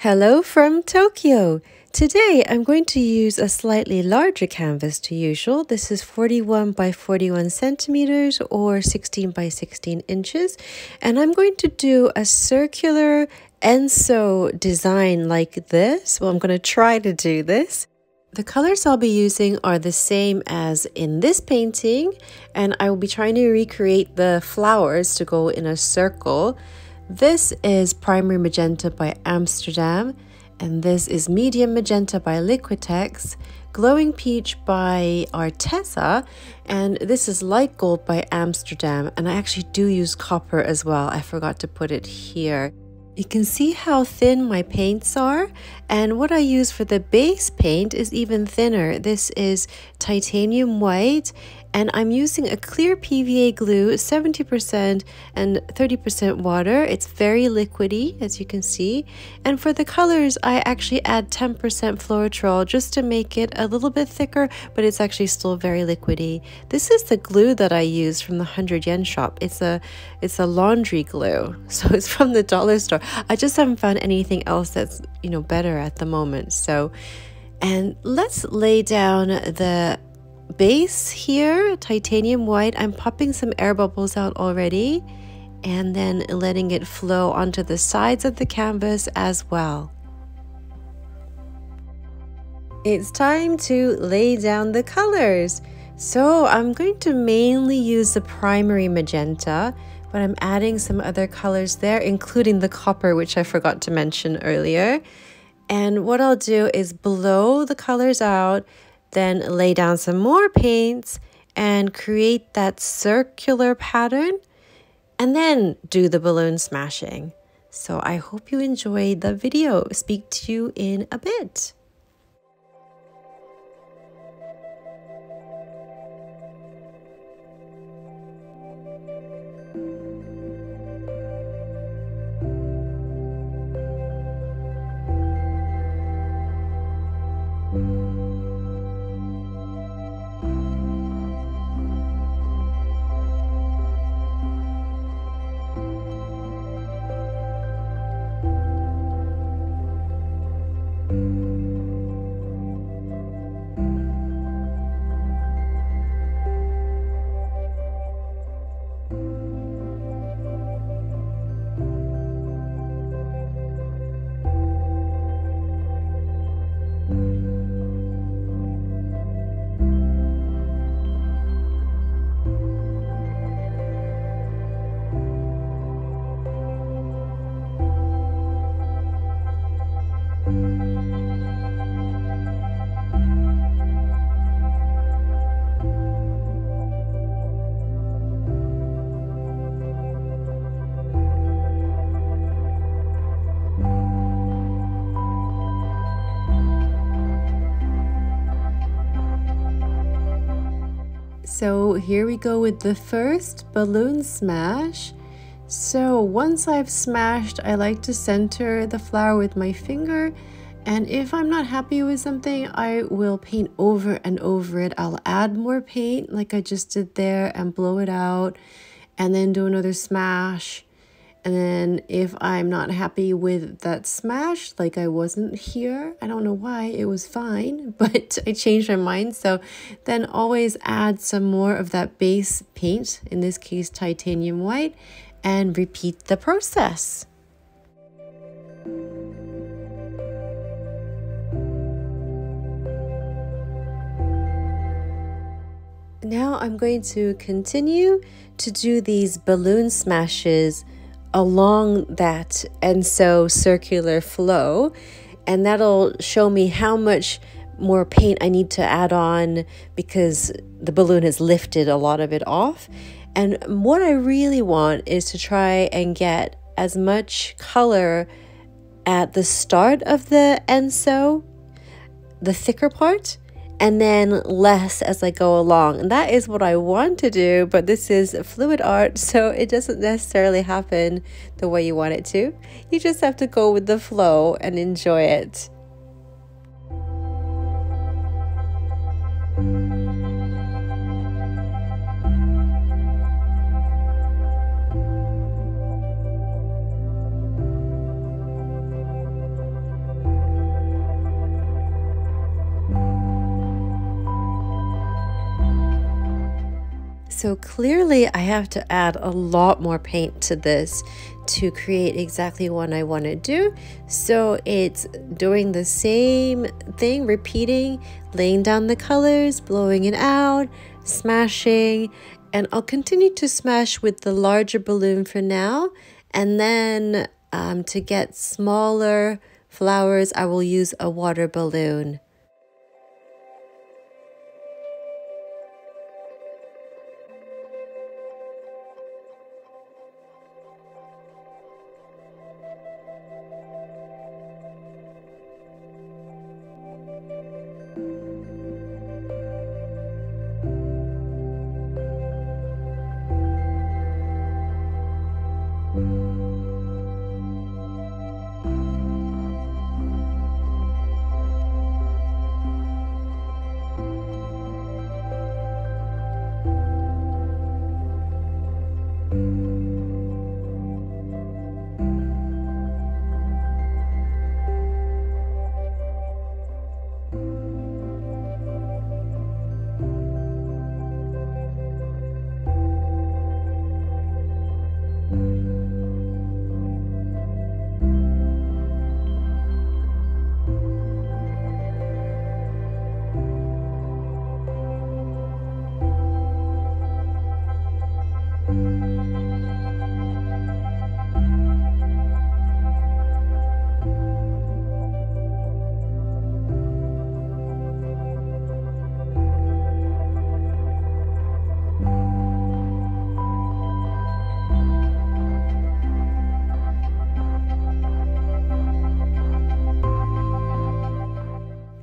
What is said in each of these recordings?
Hello from Tokyo. Today I'm going to use a slightly larger canvas to usual. This is 41 by 41 centimeters or 16 by 16 inches. And I'm going to do a circular Enso design like this. Well, I'm going to try to do this. The colors I'll be using are the same as in this painting, and I will be trying to recreate the flowers to go in a circle. This is Primary Magenta by Amsterdam, and this is Medium Magenta by Liquitex, Glowing Peach by Arteza, and this is Light Gold by Amsterdam, and I actually do use copper as well. I forgot to put it here. You can see how thin my paints are, and what I use for the base paint is even thinner. This is titanium white, and I'm using a clear PVA glue, 70% and 30% water. It's very liquidy, as you can see. And for the colors, I actually add 10% Floetrol just to make it a little bit thicker, but it's actually still very liquidy. This is the glue that I use from the 100 yen shop. It's a laundry glue, so it's from the dollar store. I just haven't found anything else that's, better at the moment. So, and let's lay down the base here, titanium white. I'm popping some air bubbles out already and then letting it flow onto the sides of the canvas as well. It's time to lay down the colors. So I'm going to mainly use the primary magenta, but I'm adding some other colors there, including the copper, which I forgot to mention earlier. And what I'll do is blow the colors out, then lay down some more paints and create that circular pattern, and then do the balloon smashing. So I hope you enjoyed the video. Speak to you in a bit. So here we go with the first balloon smash. So once I've smashed, I like to center the flower with my finger, and if I'm not happy with something, I will paint over and over it. I'll add more paint like I just did there and blow it out, and then do another smash. And then if I'm not happy with that smash, like I wasn't here, I don't know why, it was fine, but I changed my mind. So then always add some more of that base paint, in this case titanium white, and repeat the process. Now I'm going to continue to do these balloon smashes along that Enso circular flow, and that'll show me how much more paint I need to add on because the balloon has lifted a lot of it off. And what I really want is to try and get as much color at the start of the Enso, the thicker part, and then less as I go along. And that is what I want to do, but this is fluid art, so it doesn't necessarily happen the way you want it to. You just have to go with the flow and enjoy it. So clearly I have to add a lot more paint to this to create exactly what I want to do. So it's doing the same thing, repeating, laying down the colors, blowing it out, smashing, and I'll continue to smash with the larger balloon for now. And then to get smaller flowers, I will use a water balloon.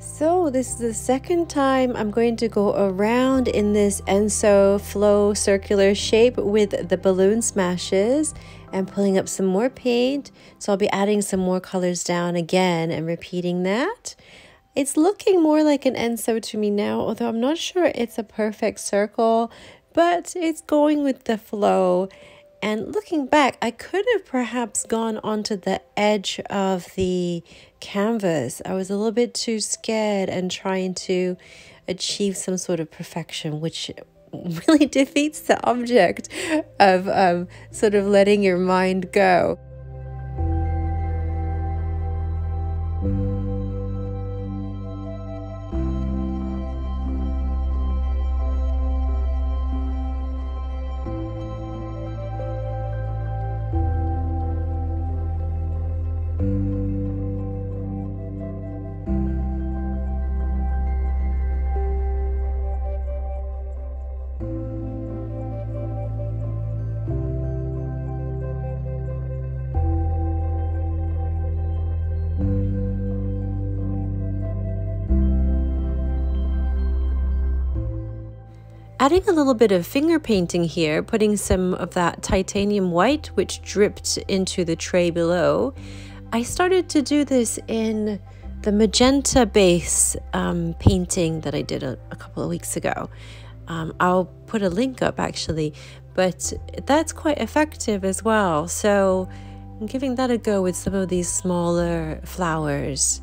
So this is the second time I'm going to go around in this Enso flow circular shape with the balloon smashes and pulling up some more paint. So I'll be adding some more colors down again and repeating that. It's looking more like an Enso to me now, although I'm not sure it's a perfect circle, but it's going with the flow. And looking back, I could have perhaps gone onto the edge of the canvas. I was a little bit too scared and trying to achieve some sort of perfection, which really defeats the object of sort of letting your mind go. Adding a little bit of finger painting here, putting some of that titanium white which dripped into the tray below. I started to do this in the magenta base painting that I did a couple of weeks ago. I'll put a link up actually, but that's quite effective as well. So I'm giving that a go with some of these smaller flowers.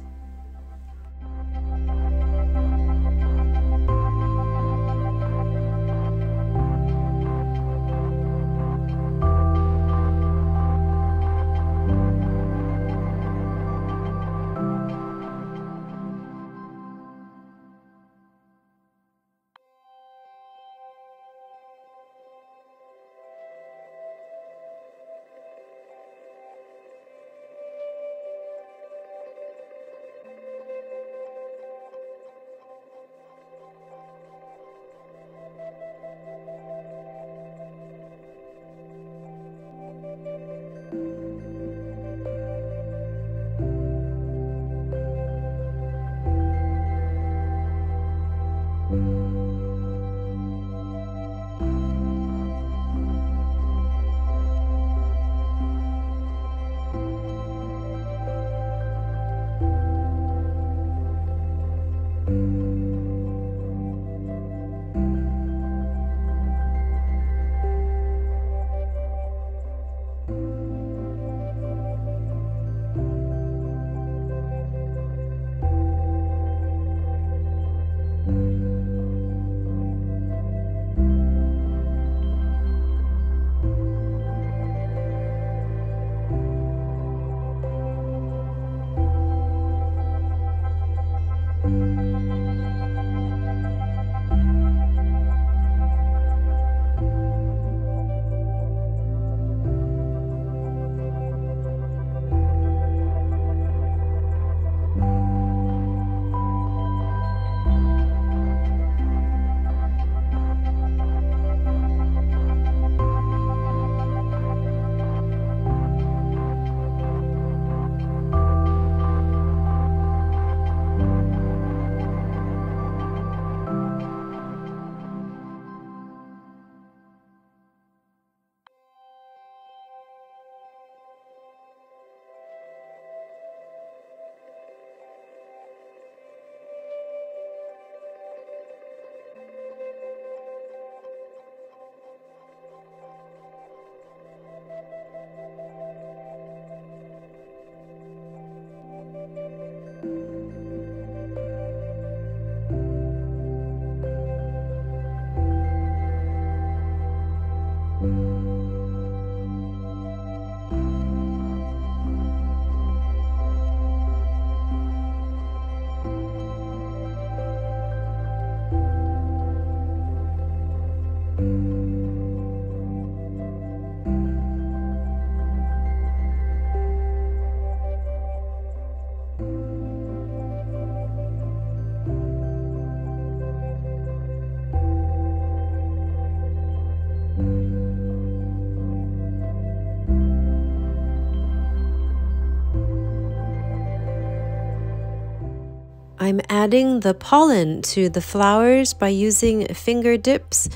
I'm adding the pollen to the flowers by using finger dips.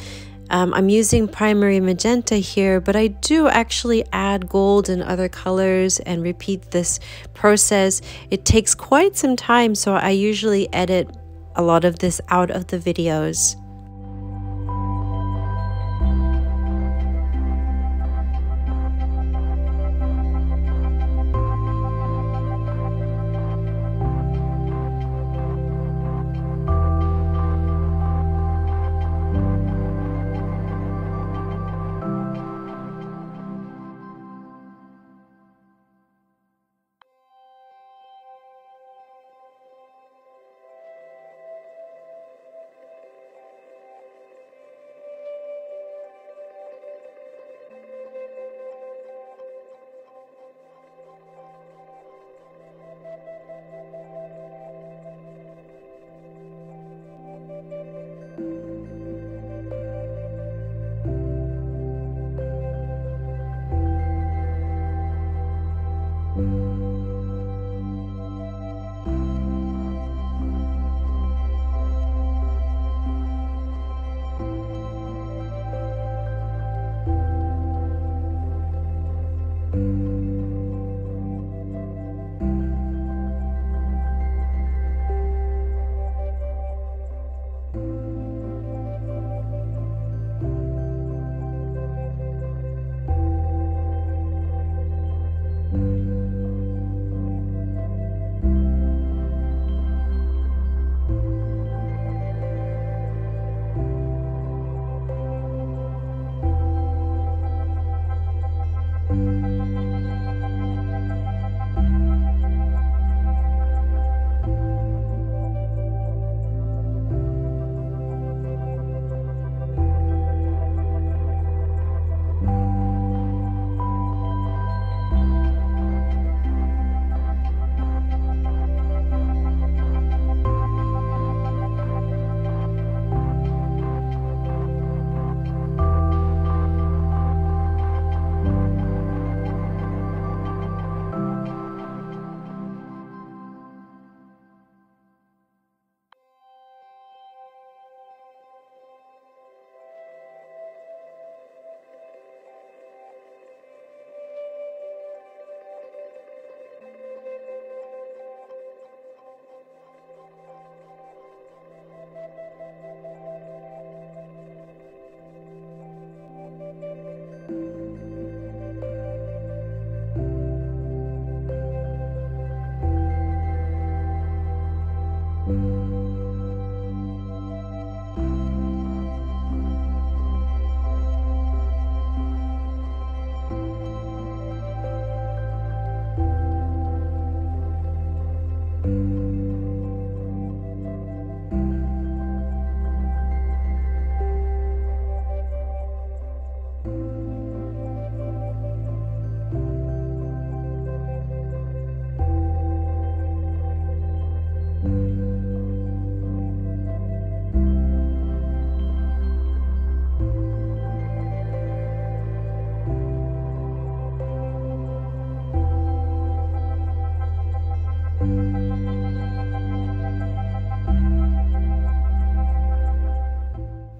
I'm using primary magenta here, but I do actually add gold and other colors and repeat this process. It takes quite some time, so I usually edit a lot of this out of the videos.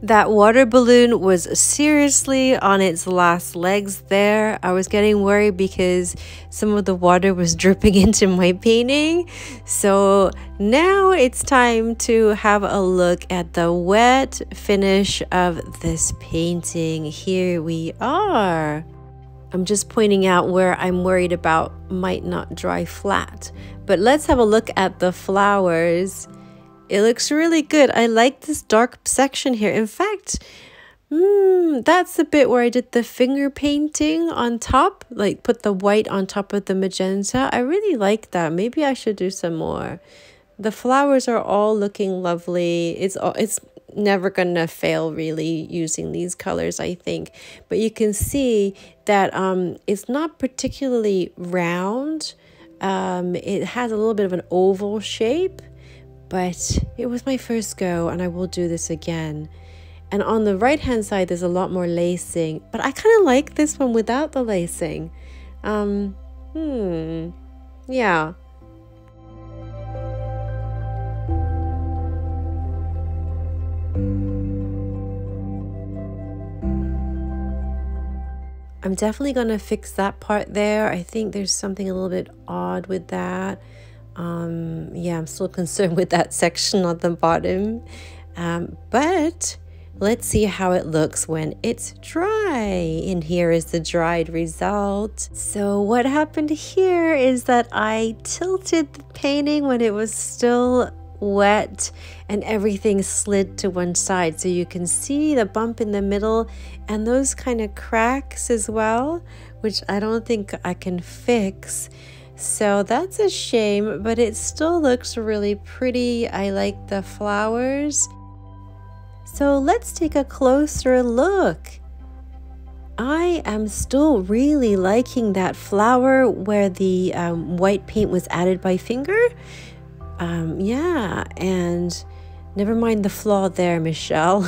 That water balloon was seriously on its last legs there. I was getting worried because some of the water was dripping into my painting. So now it's time to have a look at the wet finish of this painting. Here we are. I'm just pointing out where I'm worried about might not dry flat. But let's have a look at the flowers. It looks really good. I like this dark section here. In fact, that's the bit where I did the finger painting on top, like put the white on top of the magenta. I really like that. Maybe I should do some more. The flowers are all looking lovely. It's never gonna fail really using these colors, I think. But you can see that it's not particularly round. It has a little bit of an oval shape. But it was my first go and I will do this again. And on the right hand side, there's a lot more lacing, but I kind of like this one without the lacing. Yeah. I'm definitely going to fix that part there. I think there's something a little bit odd with that. Yeah, I'm still concerned with that section on the bottom. But let's see how it looks when it's dry. And here is the dried result. So what happened here is that I tilted the painting when it was still wet and everything slid to one side. So you can see the bump in the middle and those kind of cracks as well, which I don't think I can fix. So that's a shame, but it still looks really pretty. I like the flowers. So let's take a closer look. I am still really liking that flower where the white paint was added by finger. Yeah, and never mind the flaw there, Michelle.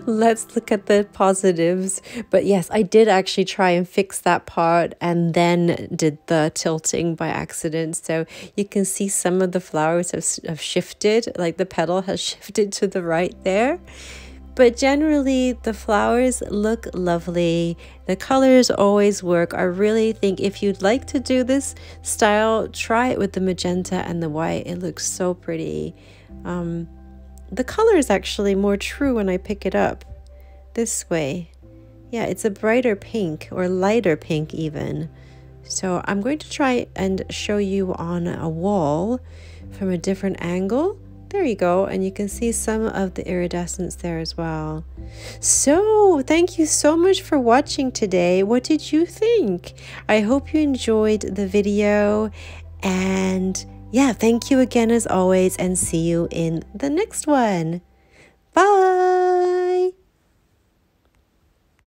Let's look at the positives. But yes, I did actually try and fix that part and then did the tilting by accident. So you can see some of the flowers have shifted, like the petal has shifted to the right there. But generally, the flowers look lovely. The colors always work. I really think if you'd like to do this style, try it with the magenta and the white. It looks so pretty. The color is actually more true when I pick it up this way. Yeah, it's a brighter pink or lighter pink even. So I'm going to try and show you on a wall from a different angle. There you go, and you can see some of the iridescence there as well. So thank you so much for watching today. What did you think? I hope you enjoyed the video, and yeah, thank you again as always, and see you in the next one. Bye!